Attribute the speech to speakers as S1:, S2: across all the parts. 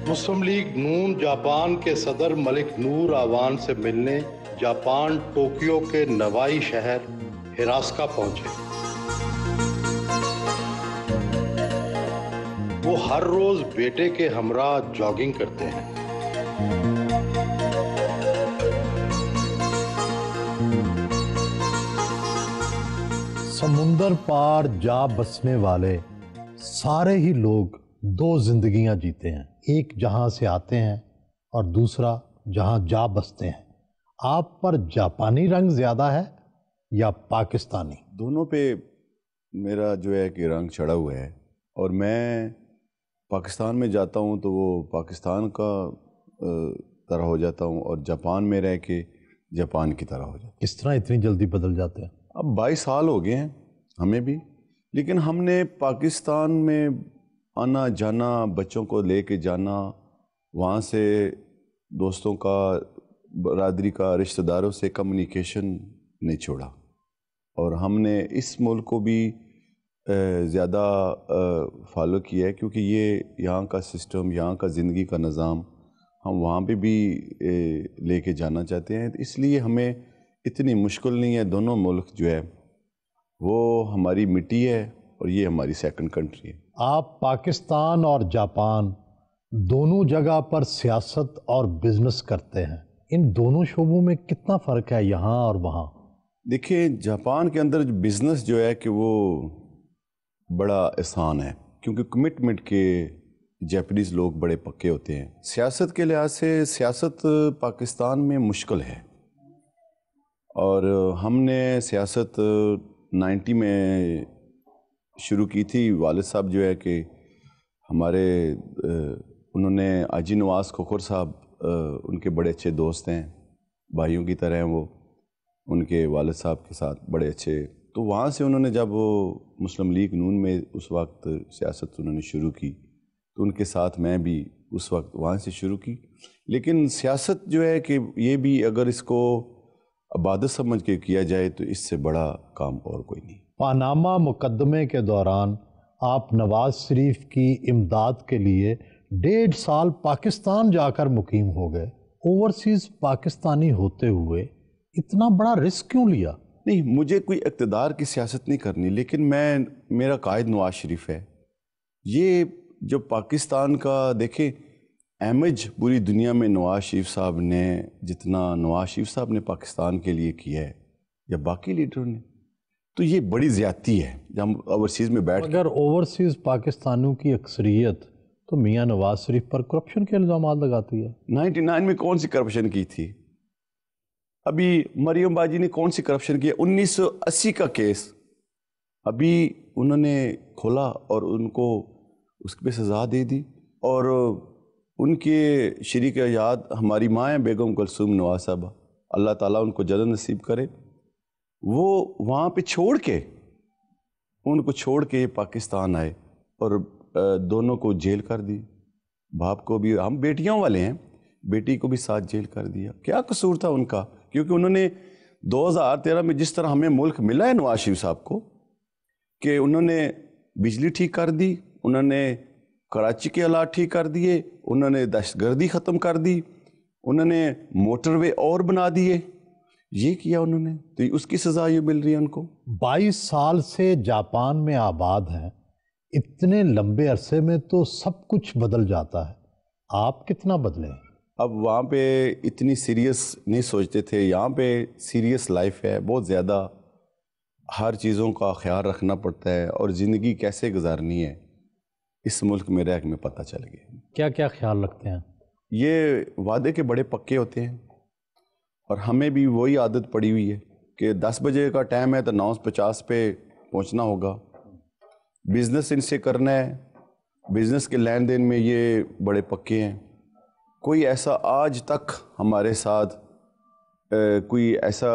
S1: मुस्लिम league नून Japan के सदर मलिक नूर आवान से मिलने जापान टोक्यो के नवाई शहर हिरासका पहुंचे। वो हर रोज बेटे के हमरा जॉगिंग करते हैं।
S2: समुंदर पार जा बसने वाले सारे ही लोग दो जिंदगियां जीते हैं, एक जहां से आते हैं और दूसरा जहां जा बसते हैं। आप पर जापानी रंग ज्यादा है या पाकिस्तानी?
S3: दोनों पे मेरा जो है कि रंग चढ़ा हुआ है, और मैं पाकिस्तान में जाता हूँ तो वो पाकिस्तान का तरह हो जाता हूँ, और जापान में रह के जापान की तरह हो जाता हूँ।
S2: किस तरह इतनी जल्दी बदल जाते हैं?
S3: अब 22 साल हो गए हैं हमें भी, लेकिन हमने पाकिस्तान में आना जाना, बच्चों को लेके जाना, वहाँ से दोस्तों का, बरादरी का, रिश्तेदारों से कम्युनिकेशन नहीं छोड़ा, और हमने इस मुल्क को भी ज़्यादा फॉलो किया है, क्योंकि ये यहाँ का सिस्टम, यहाँ का ज़िंदगी का निज़ाम हम वहाँ पे भी लेके जाना चाहते हैं। तो इसलिए हमें इतनी मुश्किल नहीं है। दोनों मुल्क जो है वो हमारी मिट्टी है, और ये हमारी सेकंड कंट्री है।
S2: आप पाकिस्तान और जापान दोनों जगह पर सियासत और बिजनेस करते हैं, इन दोनों शोबों में कितना फ़र्क है यहाँ और वहाँ?
S3: देखिए, जापान के अंदर बिज़नेस जो है कि वो बड़ा आसान है, क्योंकि कमिटमेंट के जापानीज़ लोग बड़े पक्के होते हैं। सियासत के लिहाज से सियासत पाकिस्तान में मुश्किल है, और हमने सियासत 90 में शुरू की थी। वालिद साहब जो है कि हमारे उन्होंने आजी नवाज़ खोखर साहब उनके बड़े अच्छे दोस्त हैं, भाइयों की तरह हैं वो, उनके वालिद साहब के साथ बड़े अच्छे। तो वहाँ से उन्होंने जब वो मुस्लिम लीग नून में उस वक्त सियासत उन्होंने शुरू की, तो उनके साथ मैं भी उस वक्त वहाँ से शुरू की। लेकिन सियासत जो है कि ये भी अगर इसको इबादत समझ के किया जाए तो इससे बड़ा काम और कोई नहीं।
S2: पानामा मुकदमे के दौरान आप नवाज शरीफ की इमदाद के लिए 1.5 साल पाकिस्तान जाकर मुकीम हो गए। ओवरसीज़ पाकिस्तानी होते हुए इतना बड़ा रिस्क क्यों लिया?
S3: नहीं, मुझे कोई इक़्तिदार की सियासत नहीं करनी, लेकिन मेरा कायद नवाज शरीफ है। ये जो पाकिस्तान का देखें इमेज पूरी दुनिया में नवाज शरीफ साहब ने, जितना नवाज शरीफ साहब ने पाकिस्तान के लिए किया है या बाकी लीडरों ने, तो ये बड़ी ज़्यादती है जब हम ओवरसीज़ में बैठ।
S2: अगर ओवरसीज़ पाकिस्तानियों की अक्सरियत तो मियाँ नवाज शरीफ पर करप्शन के इल्ज़ाम लगाती है।
S3: 99 में कौन सी करप्शन की थी? अभी मरियम बाजी ने कौन सी करप्शन की? 1980 का केस अभी उन्होंने खोला और उनको उसकी पे सज़ा दे दी, और उनके शरीक याद हमारी माँ हैं बेगम कुलसूम नवाज साहबा, अल्लाह ताला उनको जन्नत नसीब करे। वो वहाँ पे उनको छोड़ के पाकिस्तान आए, और दोनों को जेल कर दी। बाप को भी, हम बेटियों वाले हैं, बेटी को भी साथ जेल कर दिया। क्या कसूर था उनका? क्योंकि उन्होंने 2013 में जिस तरह हमें मुल्क मिला है नवाज शरीफ साहब को, कि उन्होंने बिजली ठीक कर दी, उन्होंने कराची के हालात ठीक कर दिए, उन्होंने दहशतगर्दी ख़त्म कर दी, उन्होंने मोटरवे और बना दिए, ये किया उन्होंने, तो उसकी सज़ा ये मिल रही है उनको।
S2: 22 साल से जापान में आबाद हैं, इतने लंबे अरसे में तो सब कुछ बदल जाता है, आप कितना बदले?
S3: अब वहाँ पे इतनी सीरियस नहीं सोचते थे, यहाँ पे सीरियस लाइफ है बहुत ज़्यादा, हर चीज़ों का ख्याल रखना पड़ता है, और ज़िंदगी कैसे गुजारनी है इस मुल्क में रह के में पता चल गया।
S2: क्या क्या ख्याल रखते हैं?
S3: ये वादे के बड़े पक्के होते हैं, और हमें भी वही आदत पड़ी हुई है कि 10 बजे का टाइम है तो 9:50 पे पहुंचना होगा। बिज़नेस इनसे करना है, बिज़नेस के लेन देन में ये बड़े पक्के हैं। कोई ऐसा आज तक हमारे साथ कोई ऐसा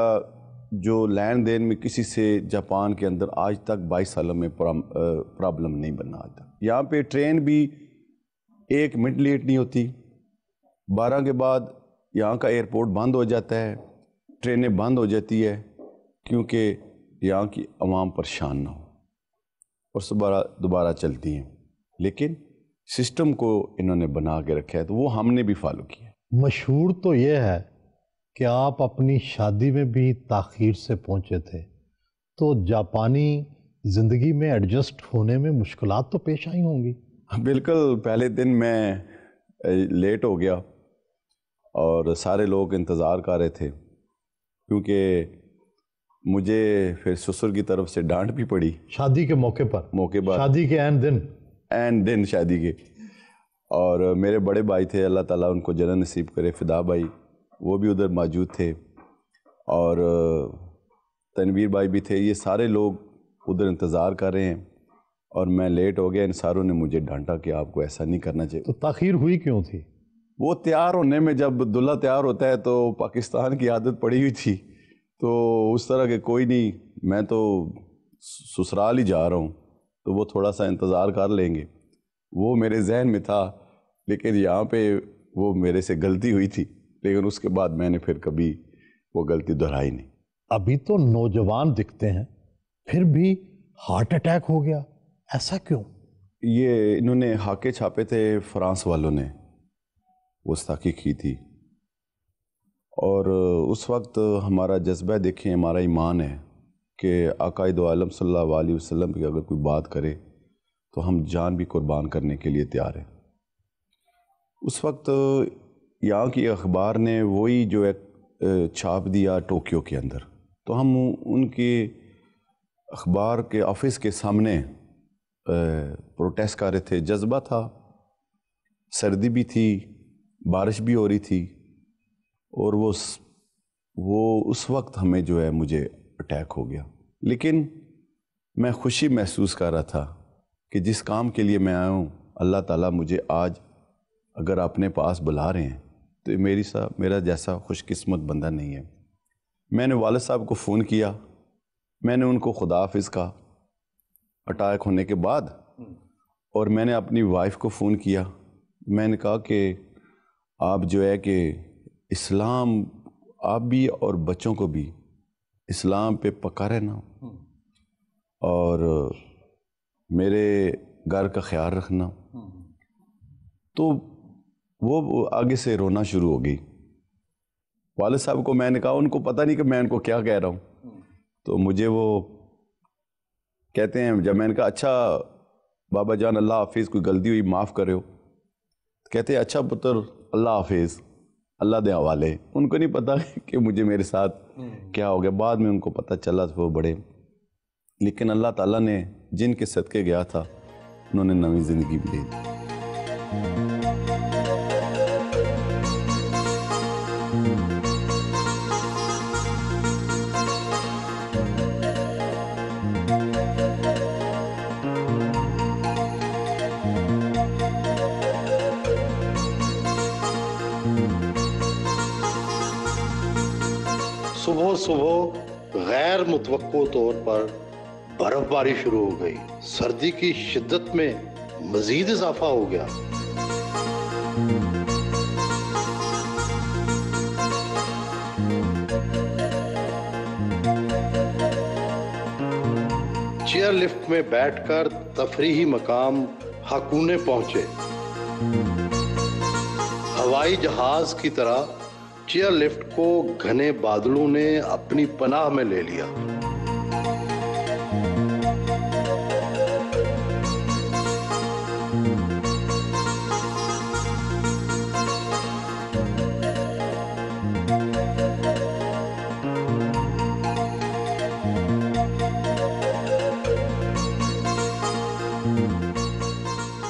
S3: जो लेन देन में किसी से जापान के अंदर आज तक 22 सालों में प्रॉब्लम नहीं बना आता। यहाँ पे ट्रेन भी 1 मिनट लेट नहीं होती। 12 के बाद यहाँ का एयरपोर्ट बंद हो जाता है, ट्रेनें बंद हो जाती है, क्योंकि यहाँ की आवाम परेशान ना हो, और दोबारा चलती हैं। लेकिन سسٹم کو انہوں نے بنا کے رکھا ہے، تو وہ ہم نے بھی فالو کیا۔
S2: مشہور تو یہ ہے کہ آپ اپنی شادی میں بھی تاخیر سے پہنچے تھے، تو جاپانی زندگی میں ایڈجسٹ ہونے میں مشکلات تو پیش آئی ہوں گی؟
S3: بالکل، پہلے دن میں لیٹ ہو گیا اور سارے لوگ انتظار کر رہے تھے، کیونکہ مجھے پھر سسر کی طرف سے ڈانٹ بھی پڑی
S2: شادی کے موقع پر، شادی کے عین دن
S3: شادی کے۔ اور میرے بڑے بھائی تھے، اللہ تعالیٰ ان کو جنت نصیب کرے، فدا بھائی، وہ بھی ادھر موجود تھے، اور تنویر بھائی بھی تھے۔ یہ سارے لوگ ادھر انتظار کر رہے ہیں اور میں لیٹ ہو گیا۔ ان ساروں نے مجھے ڈانٹا کہ آپ کو ایسا نہیں کرنا چاہیے۔
S2: تو تاخیر ہوئی کیوں تھی؟
S3: وہ تیار ہونے میں، جب دلہا تیار ہوتا ہے تو پاکستان کی عادت پڑی ہوئی تھی، تو اس طرح کہ کوئی نہیں، میں تو سسرال ہی جا رہا ہوں، تو وہ تھوڑا سا انتظار کر لیں گے، وہ میرے ذہن میں تھا۔ لیکن یہاں پہ وہ میرے سے غلطی ہوئی تھی، لیکن اس کے بعد میں نے پھر کبھی وہ غلطی دہرائی نہیں۔
S2: ابھی تو نوجوان دکھتے ہیں، پھر بھی ہارٹ اٹیک ہو گیا، ایسا کیوں؟
S3: یہ انہوں نے ہاکے چھاپے تھے، فرانس والوں نے گستاخی کی تھی، اور اس وقت ہمارا جذبہ دیکھیں، ہمارا ایمان ہے کہ آقا دو عالم صلی اللہ علیہ وسلم کی اگر کوئی بات کرے تو ہم جان بھی قربان کرنے کے لیے تیار ہیں۔ اس وقت یہاں کی اخبار نے وہی جو ہے چھاپ دیا ٹوکیو کے اندر، تو ہم ان کے اخبار کے آفس کے سامنے پروٹیسٹ کر رہے تھے۔ جذبہ تھا، سردی بھی تھی، بارش بھی ہو رہی تھی، اور وہ اس وقت ہمیں جو ہے مجھے اٹیک ہو گیا۔ لیکن میں خوشی محسوس کر رہا تھا کہ جس کام کے لیے میں آیا ہوں، اللہ تعالیٰ مجھے آج اگر اپنے پاس بلا رہے ہیں تو میرا جیسا خوش قسمت بندہ نہیں ہے۔ میں نے والد صاحب کو فون کیا، میں نے ان کو خدا حافظ کہا اٹیک ہونے کے بعد، اور میں نے اپنی وائف کو فون کیا، میں نے کہا کہ آپ جو ہے کہ اسلام، آپ بھی اور بچوں کو بھی اسلام پہ پکا رہنا، اور میرے گھر کا خیال رکھنا۔ تو وہ آگے سے رونا شروع ہو گئی۔ والد صاحب کو میں نے کہا، ان کو پتہ نہیں کہ میں ان کو کیا کہہ رہا ہوں، تو مجھے وہ کہتے ہیں، جب میں نے کہا اچھا بابا جان اللہ حافظ، کوئی غلطی ہوئی معاف کرے ہو، کہتے ہیں اچھا پتر اللہ حافظ، اللہ دے حوالے۔ ان کو نہیں پتہ کہ مجھے میرے ساتھ کیا ہو گیا، بعد میں ان کو پتہ چلا تو وہ بڑے، لیکن اللہ تعالیٰ نے جن کے صدقے گیا تھا انہوں نے نئی زندگی بھی دے دی۔
S1: صبح صبح غیر متوقع طور پر برف باری شروع ہو گئی، سردی کی شدت میں مزید اضافہ ہو گیا۔ چیئر لفٹ میں بیٹھ کر تفریحی مقام ہاکونے پہنچے۔ ہوائی جہاز کی طرح چیئر لفٹ کو گھنے بادلوں نے اپنی پناہ میں لے لیا۔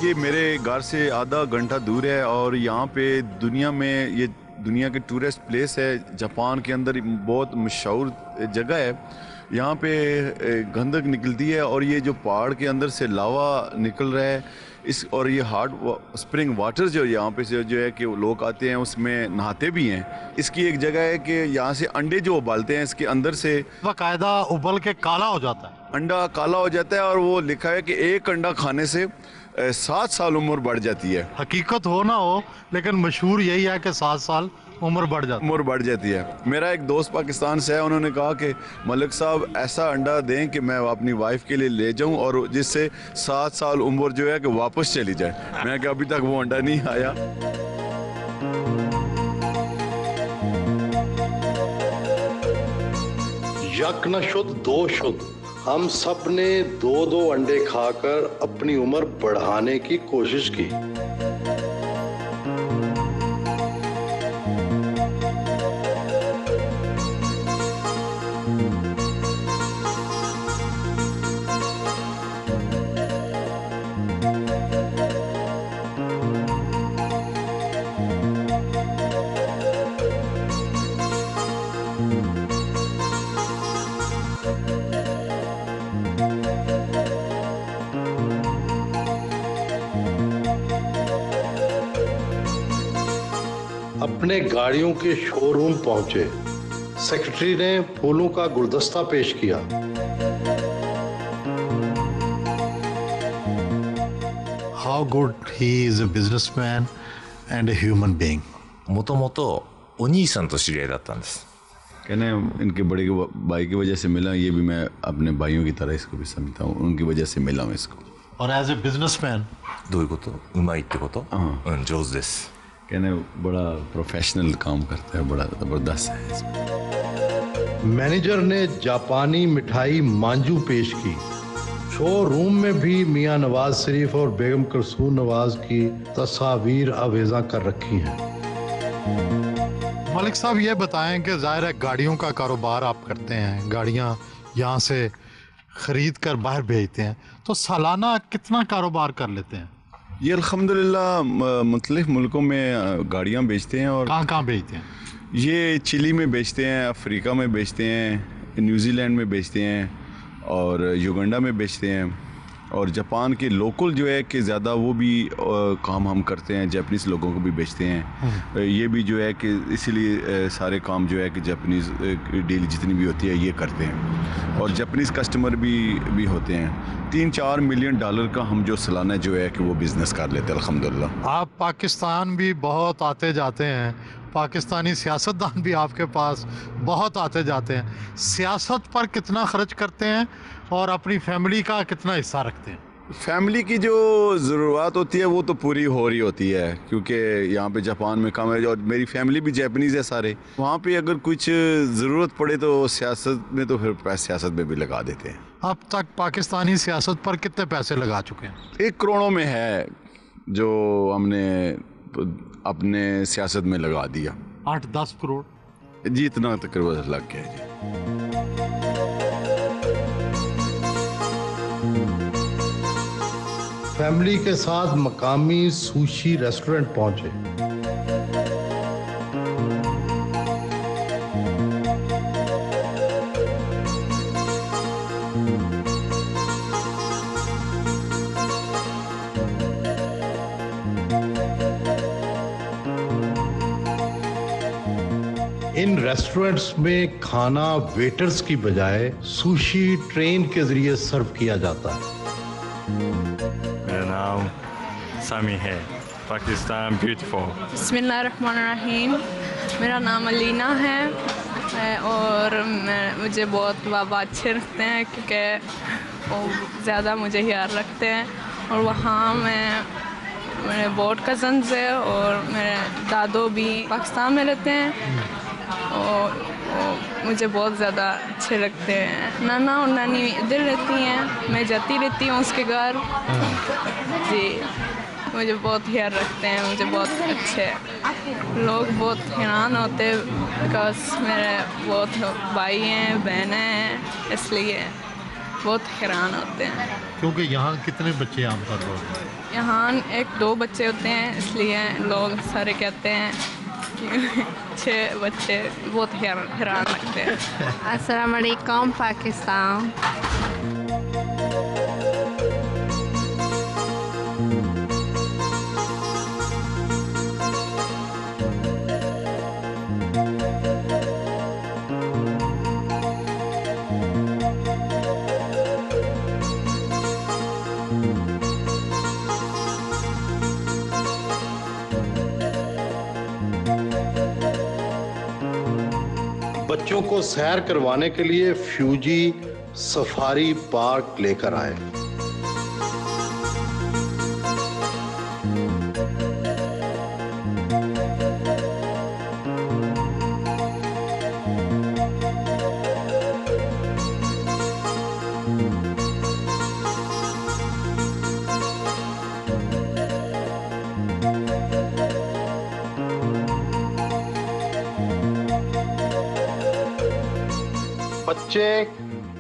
S3: یہ میرے گھر سے آدھا گھنٹہ دور ہے، اور یہاں پہ دنیا میں یہ دنیا کے ٹورسٹ پلیس ہے، جاپان کے اندر بہت مشہور جگہ ہے۔ یہاں پہ گندک نکلتی ہے، اور یہ جو پہاڑ کے اندر سے لاوا نکل رہا ہے، اور یہ ہارڈ اسپرنگ واٹر جو یہاں پہ سے جو ہے کہ لوگ آتے ہیں اس میں نہاتے بھی ہیں۔ اس کی ایک جگہ ہے کہ یہاں سے انڈے جو ابالتے ہیں، اس کے اندر سے
S2: باقاعدہ ابل کے کالا ہو جاتا ہے،
S3: انڈا کالا ہو جاتا ہے، اور وہ لکھا ہے کہ ایک انڈا کھانے سے 7 سال عمر بڑھ جاتی ہے۔
S2: حقیقت ہو نہ ہو لیکن مشہور یہی ہے کہ 7 سال उम्र बढ़ जाती
S3: उम्र बढ़ जाती है। मेरा एक दोस्त पाकिस्तान से है, उन्होंने कहा कि मलिक साहब ऐसा अंडा दें कि मैं अपनी वाइफ के लिए ले जाऊं और जिससे 7 साल उम्र जो है कि वापस चली जाए। मैं कहा अभी तक वो अंडा नहीं आया।
S1: यक न शुद्ध दो शुद्ध, हम सब ने 2-2 अंडे खाकर अपनी उम्र बढ़ाने की कोशिश की। अपने गाड़ियों के शोरूम पहुंचे। सेक्रेटरी ने फूलों का गुलदस्ता पेश किया।
S2: How good he is a businessman and a human being.
S4: もともとお兄さんと知り合いだったんです。
S3: कहने इनके बड़े भाई की वजह से मिला, ये भी मैं अपने भाइयों की तरह इसको भी समझता हूँ, उनकी वजह से मिला हूँ इसको।
S2: और एज ए बिजनेसमैन
S4: どういうこと？うまいってこと？うん、上手です。
S3: कहने बड़ा प्रोफेशनल काम करता है, बड़ा ज़बरदस्त है इसमें।
S1: मैनेजर ने जापानी मिठाई मांजू पेश की। शोरूम में भी मियां नवाज शरीफ और बेगम कुलसूम नवाज की तस्वीर आवेजा कर रखी हैं।
S2: मलिक साहब ये बताएं कि ज़ाहिर है गाड़ियों का कारोबार आप करते हैं, गाड़ियाँ यहाँ से ख़रीद कर बाहर भेजते हैं, तो सालाना कितना कारोबार कर लेते हैं?
S3: ये अल्हम्दुलिल्लाह मुख्तलिफ मुल्कों में गाड़ियाँ बेचते हैं। और
S2: कहाँ कहाँ बेचते हैं?
S3: ये चिली में बेचते हैं, अफ्रीका में बेचते हैं, न्यूजीलैंड में बेचते हैं और युगांडा में बेचते हैं। और जापान के लोकल जो है कि ज़्यादा वो भी काम हम करते हैं, जापानीज़ लोगों को भी बेचते हैं। ये भी जो है कि इसीलिए सारे काम जो है कि जापानीज़ डील जितनी भी होती है ये करते हैं। और जापानीज़ कस्टमर भी होते हैं। 3-4 मिलियन डॉलर का हम जो सालाना जो है कि वो बिज़नेस कर लेते हैं अल्हम्दुलिल्लाह।
S2: आप पाकिस्तान भी बहुत आते जाते हैं, पाकिस्तानी सियासतदान भी आपके पास बहुत आते जाते हैं। सियासत पर कितना खर्च करते हैं और अपनी फैमिली का कितना हिस्सा रखते हैं?
S3: फैमिली की जो ज़रूरत होती है वो तो पूरी हो रही होती है, क्योंकि यहाँ पे जापान में कम है और मेरी फैमिली भी जापानीज़ है सारे। वहाँ पे अगर कुछ ज़रूरत पड़े तो सियासत में तो फिर पैसे सियासत में भी लगा देते हैं।
S2: अब तक पाकिस्तानी सियासत पर कितने पैसे लगा चुके हैं?
S3: 1 करोड़ों में है जो हमने अपने सियासत में लगा दिया।
S2: 8-10 करोड़
S3: जी, इतना तकरीबन लग गया जी।
S1: फैमिली के साथ मकामी सुशी रेस्टोरेंट पहुंचे। इन रेस्टोरेंट्स में खाना वेटर्स की बजाय सुशी ट्रेन के जरिए सर्व किया जाता है।
S5: मेरा नाम सामी है। पाकिस्तान ब्यूटीफुल।
S6: बिस्मिल्लाहिर्रहमानिर्रहीम। मेरा नाम अलीना है और मुझे बहुत बाबा अच्छे लगते हैं क्योंकि वो ज़्यादा मुझे यार रखते हैं। और वहाँ मेरे बहुत कज़न्स है और मेरे दादो भी पाकिस्तान में रहते हैं और मुझे बहुत ज़्यादा अच्छे लगते हैं। नाना और नानी इधर रहती हैं, मैं जाती रहती हूँ उसके घर। जी, मुझे बहुत ख्याल रखते हैं, मुझे बहुत अच्छे लोग बहुत हैरान होते हैं बिकॉज मेरे बहुत भाई हैं, बहनें हैं, इसलिए बहुत हैरान होते हैं।
S2: क्योंकि यहाँ कितने बच्चे आमतौर पर?
S6: यहाँ 1-2 बच्चे होते हैं, इसलिए लोग सारे कहते हैं कि 6 बच्चे बहुत हैरान लगते हैं।
S7: अस्सलाम वालेकुम पाकिस्तान।
S1: बच्चों को सैर करवाने के लिए फ्यूजी सफारी पार्क लेकर आए। बच्चे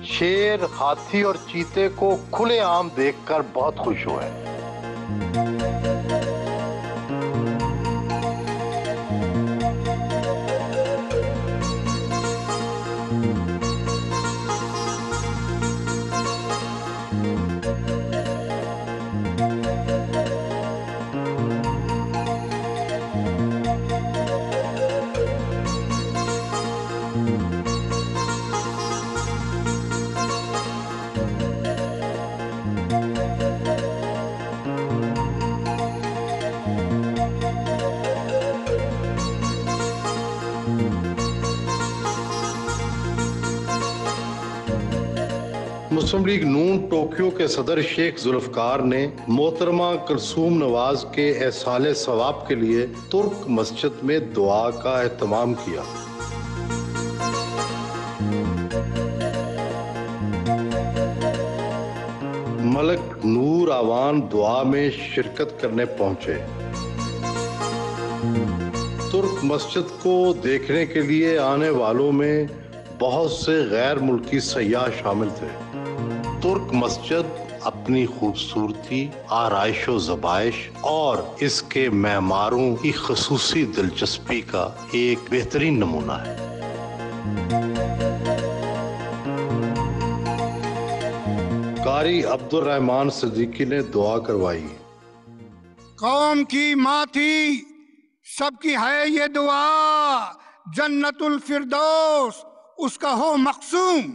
S1: शेर, हाथी और चीते को खुलेआम देखकर बहुत खुश हुए। मुस्लिम लीग नून टोक्यो के सदर शेख जुल्फकार ने मोहतरमा कुलसूम नवाज के एहसाले सवाब के लिए तुर्क मस्जिद में दुआ का एहतमाम किया। मलक नूर आवान दुआ में शिरकत करने पहुंचे। तुर्क मस्जिद को देखने के लिए आने वालों में बहुत से गैर मुल्की सयाह शामिल थे। तुर्क मस्जिद अपनी खूबसूरती, आराइश व ज़बाइश और इसके मेमारों की ख़ुसूसी दिलचस्पी का एक बेहतरीन नमूना है। कारी अब्दुल रहमान सिद्दीकी ने दुआ करवाई।
S8: कौम की माँ थी, सबकी है ये दुआ, जन्नतुल फिरदौस उसका हो मक़सूम।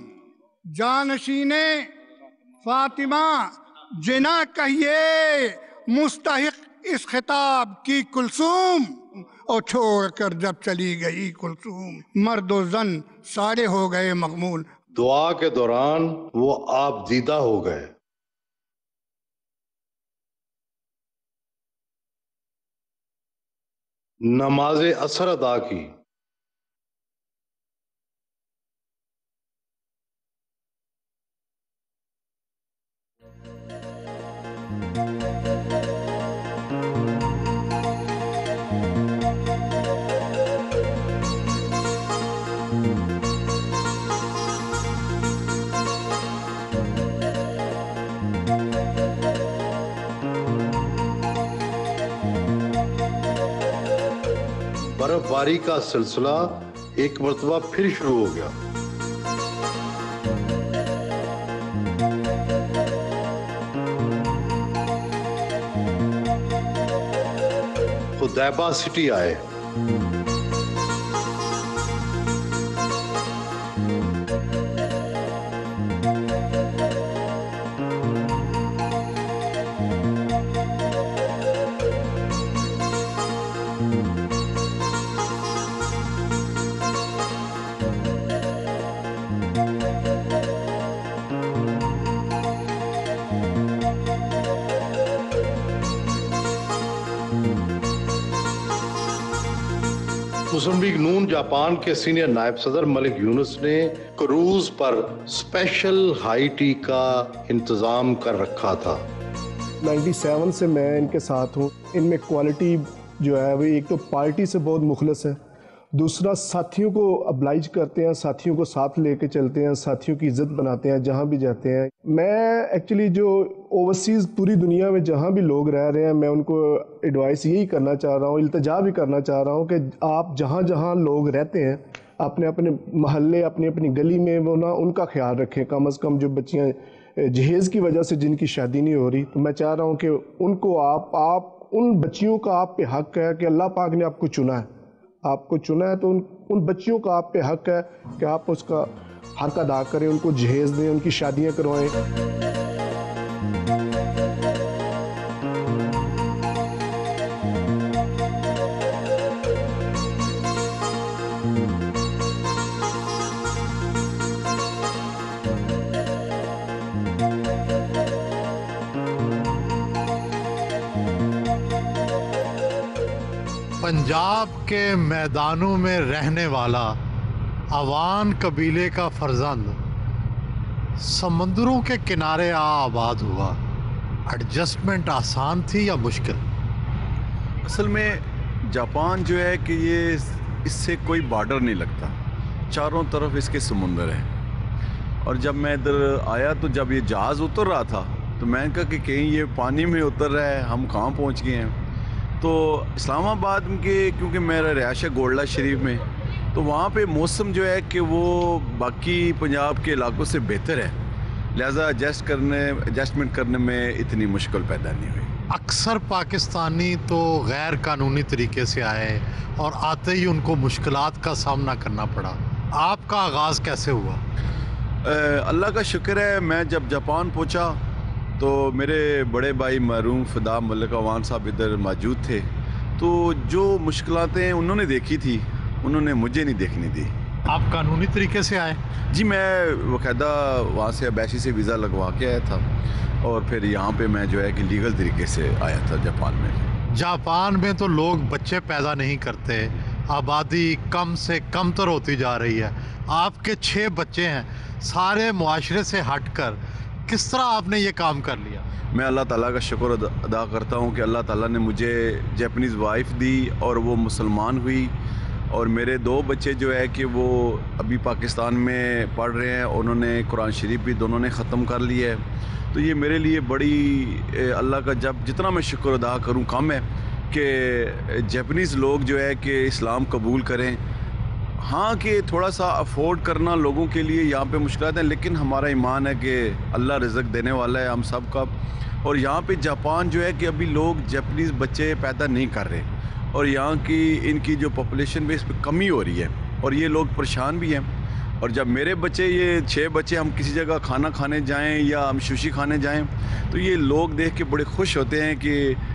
S8: जानशीने फातिमा जिना कहिए, मुस्तहिक इस खिताब की कुलसूम। और छोड़ कर जब चली गई कुलसूम, मर्द व जन सारे हो गए मगमूल।
S1: दुआ के दौरान वो आप दीदा हो गए। नमाज असर अदा की। बर्फबारी का सिलसिला एक मरतबा फिर शुरू हो गया। खुदैबा सिटी आए। मुस्लिम लीग नून जापान के सीनियर नायब सदर मलिक यूनुस ने क्रूज पर स्पेशल हाई टी का इंतजाम कर रखा था।
S9: 97 से मैं इनके साथ हूँ। इनमें क्वालिटी जो है वो एक तो पार्टी से बहुत मुखलस है, दूसरा साथियों को अब्लाइज करते हैं, साथियों को साथ लेके चलते हैं, साथियों की इज्जत बनाते हैं जहाँ भी जाते हैं। मैं एक्चुअली जो ओवरसीज़ पूरी दुनिया में जहाँ भी लोग रह रहे हैं, मैं उनको एडवाइस यही करना चाह रहा हूँ, इल्तिजा भी करना चाह रहा हूँ कि आप जहाँ जहाँ लोग रहते हैं अपने अपने महल्ले, अपनी अपनी गली में वो ना उनका ख्याल रखें। कम अज़ कम जो बच्चियाँ जहेज़ की वजह से जिनकी शादी नहीं हो रही, तो मैं चाह रहा हूँ कि उनको आप उन बच्चियों का आप पे हक़ है कि अल्लाह पाक ने आपको चुना है, आपको चुना है, तो उन बच्चियों का आप पे हक़ है कि आप उसका हक़ अदा करें, उनको जहेज़ दें, उनकी शादियाँ करवाएं।
S2: पंजाब के मैदानों में रहने वाला अवान कबीले का फर्जंद समंदरों के किनारे आबाद हुआ, एडजस्टमेंट आसान थी या मुश्किल?
S3: असल में जापान जो है कि ये इससे कोई बॉर्डर नहीं लगता, चारों तरफ इसके समुंदर है। और जब मैं इधर आया तो जब ये जहाज़ उतर रहा था तो मैंने कहा कि कहीं ये पानी में उतर रहा है, हम कहाँ पहुँच गए हैं। तो इस्लामाबाद के, क्योंकि मेरा रिहाइश है गोल्डा शरीफ में, तो वहाँ पे मौसम जो है कि वो बाकी पंजाब के इलाकों से बेहतर है, लिहाजा एडजस्टमेंट करने में इतनी मुश्किल पैदा नहीं हुई।
S2: अक्सर पाकिस्तानी तो गैर कानूनी तरीके से आए और आते ही उनको मुश्किलात का सामना करना पड़ा, आपका आगाज़ कैसे हुआ?
S3: अल्लाह का शुक्र है, मैं जब जापान पहुँचा तो मेरे बड़े भाई मरूम फ़दा मलिक अवान साहब इधर मौजूद थे, तो जो मुश्किलातें उन्होंने देखी थी उन्होंने मुझे नहीं देखने दी।
S2: आप कानूनी तरीके से आए?
S3: जी, मैं बाकायदा वहाँ से अबैसी से वीज़ा लगवा के आया था और फिर यहाँ पे मैं जो है कि लीगल तरीके से आया था जापान में।
S2: जापान में तो लोग बच्चे पैदा नहीं करते, आबादी कम से कम तर होती जा रही है। आपके 6 बच्चे हैं, सारे मुआशरे से हटकर किस तरह आपने ये काम कर लिया?
S3: मैं अल्लाह ताला का शुक्र अदा करता हूँ कि अल्लाह ताला ने मुझे जापानीज़ वाइफ दी और वो मुसलमान हुई, और मेरे 2 बच्चे जो है कि वो अभी पाकिस्तान में पढ़ रहे हैं, उन्होंने कुरान शरीफ भी दोनों ने ख़त्म कर लिया है। तो ये मेरे लिए बड़ी अल्लाह का जब जितना मैं शुक्र अदा करूँ कम है कि जापानीज़ लोग जो है कि इस्लाम कबूल करें। हाँ कि थोड़ा सा अफोर्ड करना लोगों के लिए यहाँ पे मुश्किल है, लेकिन हमारा ईमान है कि अल्लाह रिज़्क़ देने वाला है हम सब का। और यहाँ पे जापान जो है कि अभी लोग जापानीज़ बच्चे पैदा नहीं कर रहे, और यहाँ की इनकी जो पॉपुलेशन बेस पे कमी हो रही है, और ये लोग परेशान भी हैं। और जब मेरे बच्चे, ये 6 बच्चे, हम किसी जगह खाना खाने जाएं या हम सुशी खाने जाएं तो ये लोग देख के बड़े खुश होते हैं कि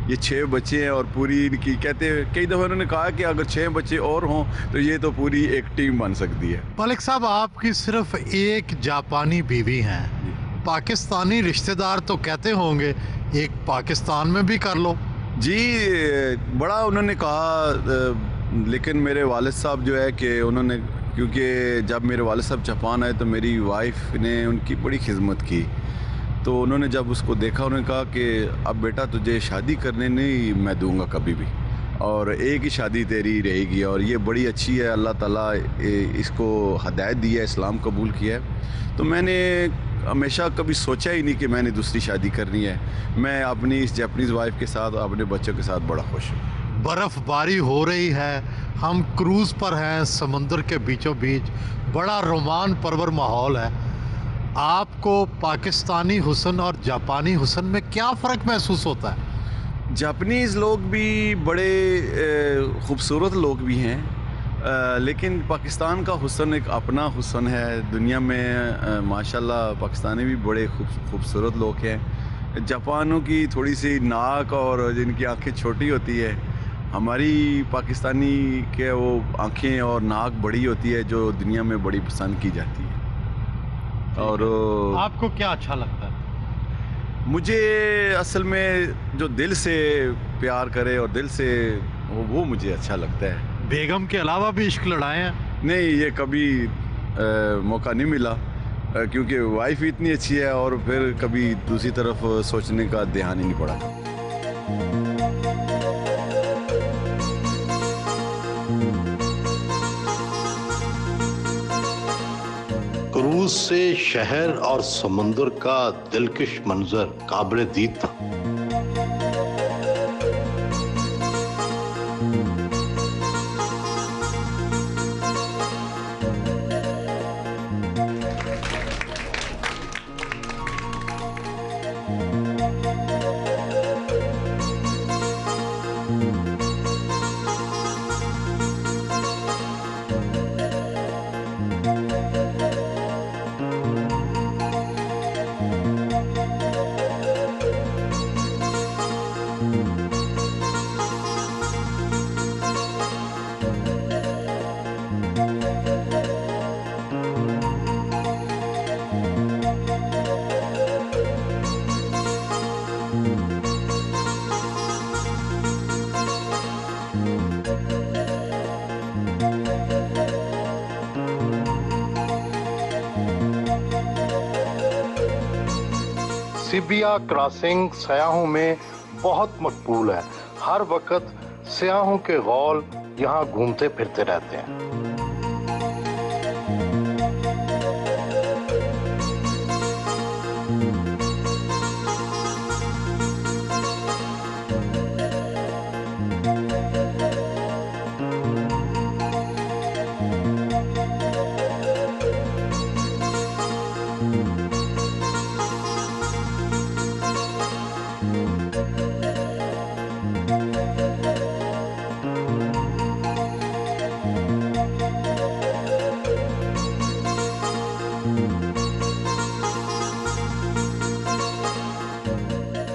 S3: ये 6 बच्चे हैं, और पूरी इनकी, कहते हैं कई दफ़ा उन्होंने कहा कि अगर 6 बच्चे और हों तो ये तो पूरी एक टीम बन सकती है।
S2: मलिक साहब, आपकी सिर्फ एक जापानी बीवी हैं, पाकिस्तानी रिश्तेदार तो कहते होंगे एक पाकिस्तान में भी कर लो।
S3: जी, बड़ा उन्होंने कहा, लेकिन मेरे वालिद साहब जो है कि उन्होंने, क्योंकि जब मेरे वालिद साहब जापान आए तो मेरी वाइफ ने उनकी बड़ी खिदमत की, तो उन्होंने जब उसको देखा उन्होंने कहा कि अब बेटा तुझे शादी करने नहीं मैं दूंगा कभी भी, और एक ही शादी तेरी रहेगी। और ये बड़ी अच्छी है, अल्लाह ताला इसको हदायत दी है, इस्लाम कबूल किया है। तो मैंने हमेशा कभी सोचा ही नहीं कि मैंने दूसरी शादी करनी है। मैं अपनी इस जापानीज़ वाइफ के साथ, अपने बच्चों के साथ बड़ा खुश हूँ।
S2: बर्फ़बारी हो रही है, हम क्रूज़ पर हैं समंदर के बीचों बीच, बड़ा रोमान परवर माहौल है। आपको पाकिस्तानी हुस्न और जापानी हुस्न में क्या फ़र्क महसूस होता है?
S3: जापानीज़ लोग भी बड़े ख़ूबसूरत लोग भी हैं, लेकिन पाकिस्तान का हुस्न एक अपना हुस्न है। दुनिया में माशाल्लाह पाकिस्तानी भी बड़े खूबसूरत लोग हैं। जापानों की थोड़ी सी नाक और जिनकी आंखें छोटी होती है, हमारी पाकिस्तानी के वो आंखें और नाक बड़ी होती है, जो दुनिया में बड़ी पसंद की जाती है। और
S2: आपको क्या अच्छा लगता है?
S3: मुझे असल में जो दिल से प्यार करे और दिल से वो मुझे अच्छा लगता है।
S2: बेगम के अलावा भी इश्क लड़ाए हैं?
S3: नहीं, ये कभी मौका नहीं मिला, क्योंकि वाइफ इतनी अच्छी है, और फिर कभी दूसरी तरफ सोचने का ध्यान ही नहीं पड़ा।
S1: क्रूज से शहर और समुंदर का दिलकश मंजर काबिल दीद था। सिबिया क्रॉसिंग सयाहों में बहुत मकबूल है। हर वक्त सयाहों के गौल यहाँ घूमते फिरते रहते हैं।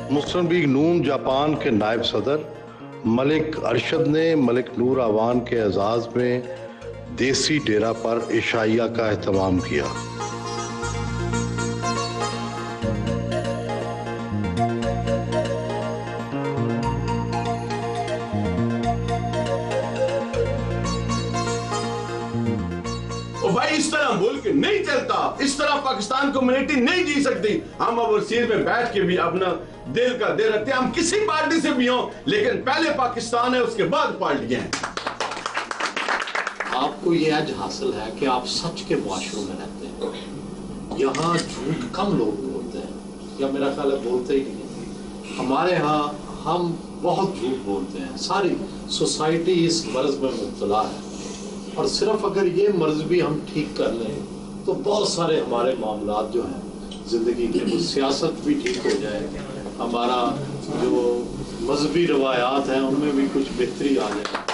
S1: मुस्लिम लीग नून जापान के नायब सदर मलिक अरशद ने मलिक नूर आवान के एजाज में देसी डेरा पर इशाइया का एहतमाम किया।
S3: भाई इस तरह मुल्क नहीं चलता, इस तरह पाकिस्तान कम्युनिटी नहीं जी सकती। हम ओवरसीज में बैठ के भी अपना दिल का दे रखते हैं, हम किसी पार्टी से भी हों, लेकिन पहले पाकिस्तान है, उसके बाद पार्टियां हैं।
S2: आपको ये आज हासिल है कि आप सच के मुआशरों में रहते हैं। यहाँ झूठ कम लोग बोलते हैं, या मेरा ख्याल है बोलते ही नहीं। हमारे यहाँ हम बहुत झूठ बोलते हैं। सारी सोसाइटी इस मर्ज में मुब्तला है, और सिर्फ अगर ये मर्ज भी हम ठीक कर लें तो बहुत सारे हमारे मामलात जो हैं ज़िंदगी के, वो सियासत भी ठीक हो जाए, हमारा जो मजहबी रवायात हैं उनमें भी कुछ बेहतरी आ जाए।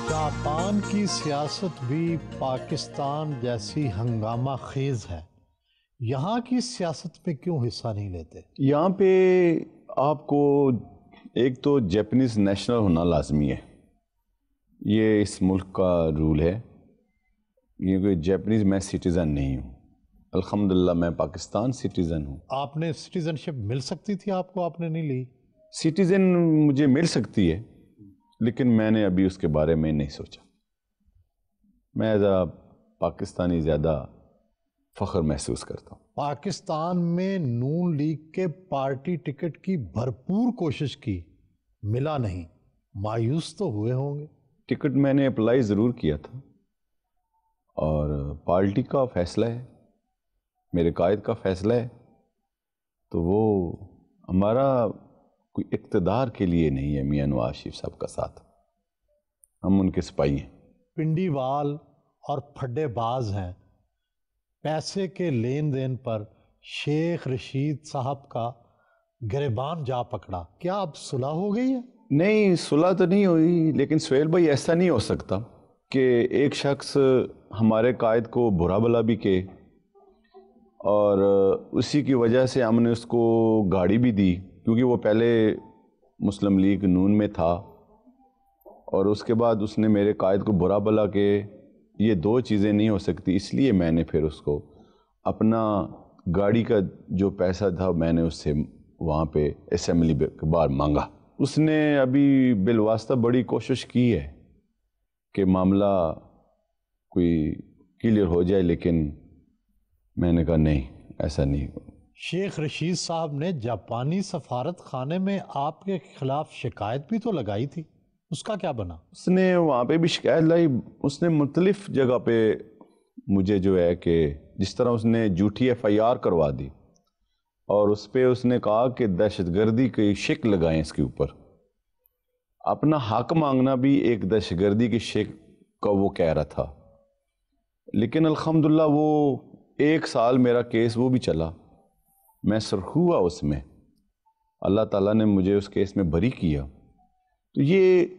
S2: जापान की सियासत भी पाकिस्तान जैसी हंगामा खेज है। यहाँ की सियासत में क्यों हिस्सा नहीं लेते?
S3: यहाँ पे आपको एक तो जापानीज़ नेशनल होना लाजमी है, ये इस मुल्क का रूल है। क्योंकि जापानीज़ मैं सिटीज़न नहीं हूँ, अल्हम्दुलिल्लाह मैं पाकिस्तान सिटीज़न हूँ।
S2: आपने सिटीज़नशिप मिल सकती थी आपको, आपने नहीं ली?
S3: सिटीज़न मुझे मिल सकती है, लेकिन मैंने अभी उसके बारे में नहीं सोचा। मैं एज अ पाकिस्तानी ज़्यादा फ़ख्र महसूस करता हूँ।
S2: पाकिस्तान में नून लीग के पार्टी टिकट की भरपूर कोशिश की, मिला नहीं, मायूस तो हुए होंगे?
S3: टिकट मैंने अप्लाई ज़रूर किया था, और पार्टी का फ़ैसला है, मेरे कायद का फ़ैसला है, तो वो हमारा कोई इक़्तिदार के लिए नहीं है। मियां नवाज शरीफ साहब का साथ, हम उनके सिपाही हैं।
S2: पिंडीवाल और फड्डेबाज हैं। पैसे के लेन देन पर शेख रशीद साहब का गिरबान जा पकड़ा, क्या अब सुलह हो गई है?
S3: नहीं, सुलह तो नहीं हुई, लेकिन सुहेल भाई ऐसा नहीं हो सकता कि एक शख्स हमारे कायद को बुरा भला भी कहे, और उसी की वजह से हमने उसको गाड़ी भी दी, क्योंकि वो पहले मुस्लिम लीग नून में था, और उसके बाद उसने मेरे कायद को बुरा भला के, ये दो चीज़ें नहीं हो सकती। इसलिए मैंने फिर उसको अपना गाड़ी का जो पैसा था मैंने उससे वहाँ पे असेंबली के बाहर मांगा। उसने अभी बिलवास्ता बड़ी कोशिश की है कि मामला कोई क्लियर हो जाए, लेकिन मैंने कहा नहीं, ऐसा नहीं।
S2: शेख रशीद साहब ने जापानी सफारत खाने में आपके खिलाफ शिकायत भी तो लगाई थी, उसका क्या बना?
S3: उसने वहाँ पे भी शिकायत लाई। उसने मुख्तलिफ जगह पे मुझे जो है कि जिस तरह उसने झूठी FIR करवा दी, और उस पर उसने कहा कि दहशतगर्दी की शिक लगाएं इसके ऊपर। अपना हक मांगना भी एक दहशतगर्दी की शिक का वो कह रहा था, लेकिन अल्हम्दुलिल्लाह वो 1 साल मेरा केस वो भी चला, मैं सुर्ख हुआ उसमें, अल्लाह ताला ने मुझे उस केस में बरी किया। तो ये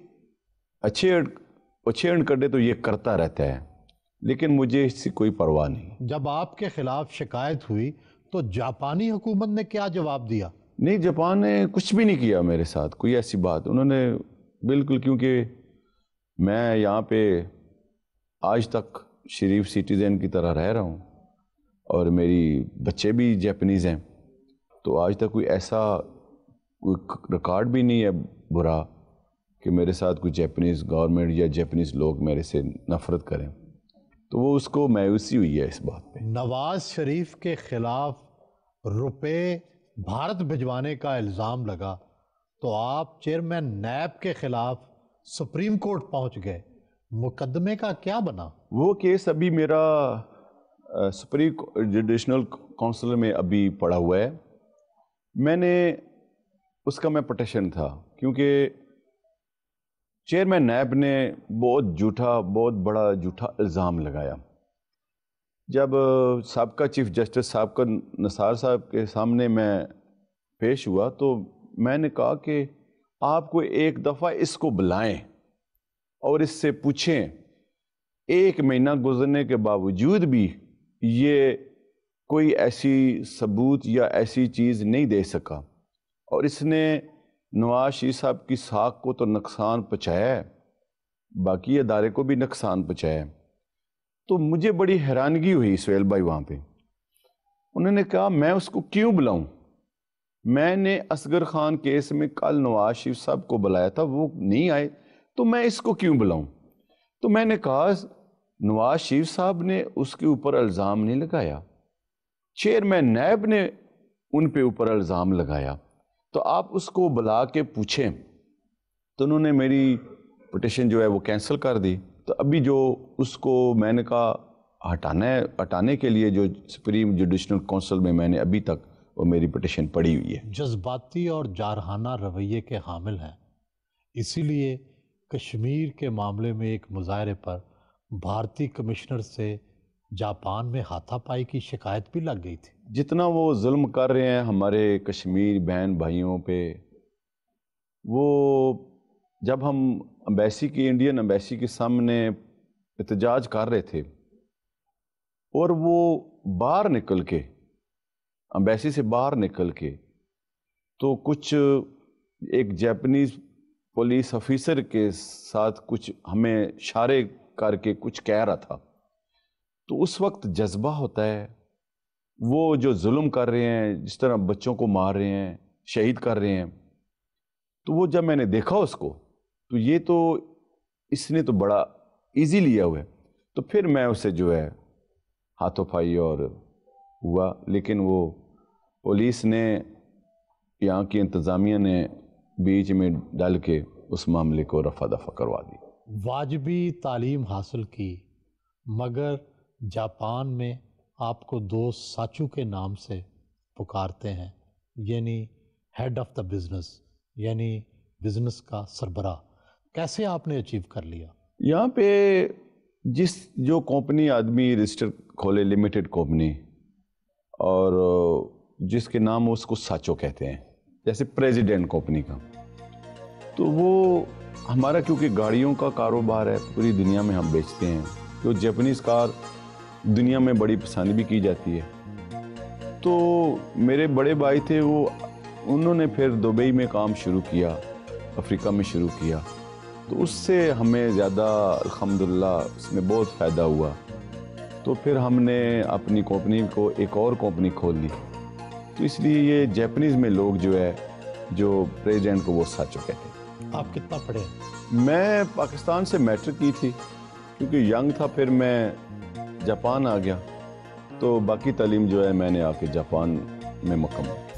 S3: अच्छे अनकड़े तो ये करता रहता है, लेकिन मुझे इससे कोई परवाह नहीं।
S2: जब आपके खिलाफ शिकायत हुई तो जापानी हुकूमत ने क्या जवाब दिया?
S3: नहीं, जापान ने कुछ भी नहीं किया मेरे साथ, कोई ऐसी बात उन्होंने बिल्कुल, क्योंकि मैं यहाँ पे आज तक शरीफ सिटीज़न की तरह रह रहा हूँ, और मेरी बच्चे भी जापानीज़ हैं, तो आज तक कोई ऐसा کوئی ریکارڈ بھی نہیں ہے برا کہ میرے ساتھ کوئی جیپنیز گورنمنٹ یا جیپنیز لوگ میرے سے نفرت کریں، تو وہ اس کو مایوسی ہوئی ہے اس بات پہ۔
S2: نواز شریف کے خلاف روپے بھارت بھجوانے کا الزام لگا تو آپ چیئرمین نیب کے خلاف سپریم کورٹ پہنچ گئے، مقدمے کا کیا بنا؟
S3: وہ کیس ابھی میرا سپریم جوڈیشنل کونسل میں ابھی پڑا ہوا ہے۔ میں نے اس کا پٹیشن تھا کیونکہ چیئرمین نیب نے بہت بڑا جھوٹا الزام لگایا۔ جب سابقہ چیف جسٹس سابقہ نثار صاحب کے سامنے میں پیش ہوا تو میں نے کہا کہ آپ کو ایک دفعہ اس کو بلائیں اور اس سے پوچھیں، 1 مہینہ گزرنے کے باوجود بھی یہ کوئی ایسی ثبوت یا ایسی چیز نہیں دے سکا، اور اس نے نواز شریف صاحب کی ساکھ کو تو نقصان پہنچایا ہے، باقی ادارے کو بھی نقصان پہنچایا ہے۔ تو مجھے بڑی حیرانگی ہوئی سہیل بھائی وہاں پہ۔ انہوں نے کہا میں اس کو کیوں بلاؤں؟ میں نے اصغر خان کیس میں کل نواز شریف صاحب کو بلایا تھا، وہ نہیں آئے، تو میں اس کو کیوں بلاؤں؟ تو میں نے کہا نواز شریف صاحب نے اس کے اوپر الزام نہیں لگایا، چیئرمین نیب نے ان پہ اوپر الزام لگایا، تو آپ اس کو بلا کے پوچھیں۔ تو انہوں نے میری پٹیشن جو ہے وہ کینسل کر دی۔ تو ابھی جو اس کو میں نے کہا ہٹانے کے لیے جو سپریم جوڈیشنل کونسل میں نے ابھی تک وہ میری پٹیشن پڑی ہوئی ہے۔
S2: جذباتی اور جارحانہ رویے کے حامل ہیں، اسی لیے کشمیر کے معاملے میں ایک مظاہرے پر بھارتی کمشنر سے جاپان میں ہاتھا پائی کی شکایت بھی لگ گئی تھی۔
S3: جتنا وہ ظلم کر رہے ہیں ہمارے کشمیر بہن بھائیوں پہ، وہ جب ہم امبیسی کی انڈین امبیسی کے سامنے احتجاج کر رہے تھے اور وہ باہر نکل کے امبیسی سے باہر نکل کے تو کچھ ایک جاپنیز پولیس آفیسر کے ساتھ کچھ ہمیں اشارے کر کے کچھ کہہ رہا تھا، تو اس وقت جذبہ ہوتا ہے۔ وہ جو ظلم کر رہے ہیں، جس طرح بچوں کو مار رہے ہیں، شہید کر رہے ہیں، تو وہ جب میں نے دیکھا اس کو تو یہ تو اس نے تو بڑا ایزی لیا ہوا ہے، تو پھر میں اسے جو ہے ہاتھوں پائی اور ہوا، لیکن وہ پولیس نے یہاں کی انتظامیہ نے بیچ میں ڈال کے اس معاملے کو رفع دفع کروا دی۔
S2: واجبی تعلیم حاصل کی، مگر جاپان میں آپ کو دوست ساچو کے نام سے پکارتے ہیں، یعنی ہیڈ آف دا بزنس، یعنی بزنس کا سربراہ۔ کیسے آپ نے اچیو کر لیا؟
S3: یہاں پہ جو کمپنی آدمی رجسٹر کھولے، لمیٹڈ کمپنی، اور جس کے نام اس کو ساچو کہتے ہیں، جیسے پریزیڈنٹ کمپنی کا، تو وہ ہمارا کیونکہ گاڑیوں کا کاروبار ہے، پوری دنیا میں ہم بیچتے ہیں، جو جیپنیز کار دنیا میں بڑی پسند بھی کی جاتی ہے۔ تو میرے بڑے بھائی تھے، انہوں نے پھر دبئی میں کام شروع کیا، افریقہ میں شروع کیا، تو اس سے ہمیں زیادہ الحمدللہ اس میں بہت فائدہ ہوا۔ تو پھر ہم نے اپنی کمپنی کو ایک اور کمپنی کھول لی، تو اس لیے یہ جیپنیز میں لوگ جو ہے جو پریزیڈنٹ کو وہ ساچو کہتے ہیں۔
S2: آپ کتنا پڑھے؟
S3: میں پاکستان سے میٹرک کی تھی، کیونکہ ینگ تھا، پھر میں جاپان آ گیا، تو باقی تعلیم جو ہے میں نے آ کے جاپان میں مکمل۔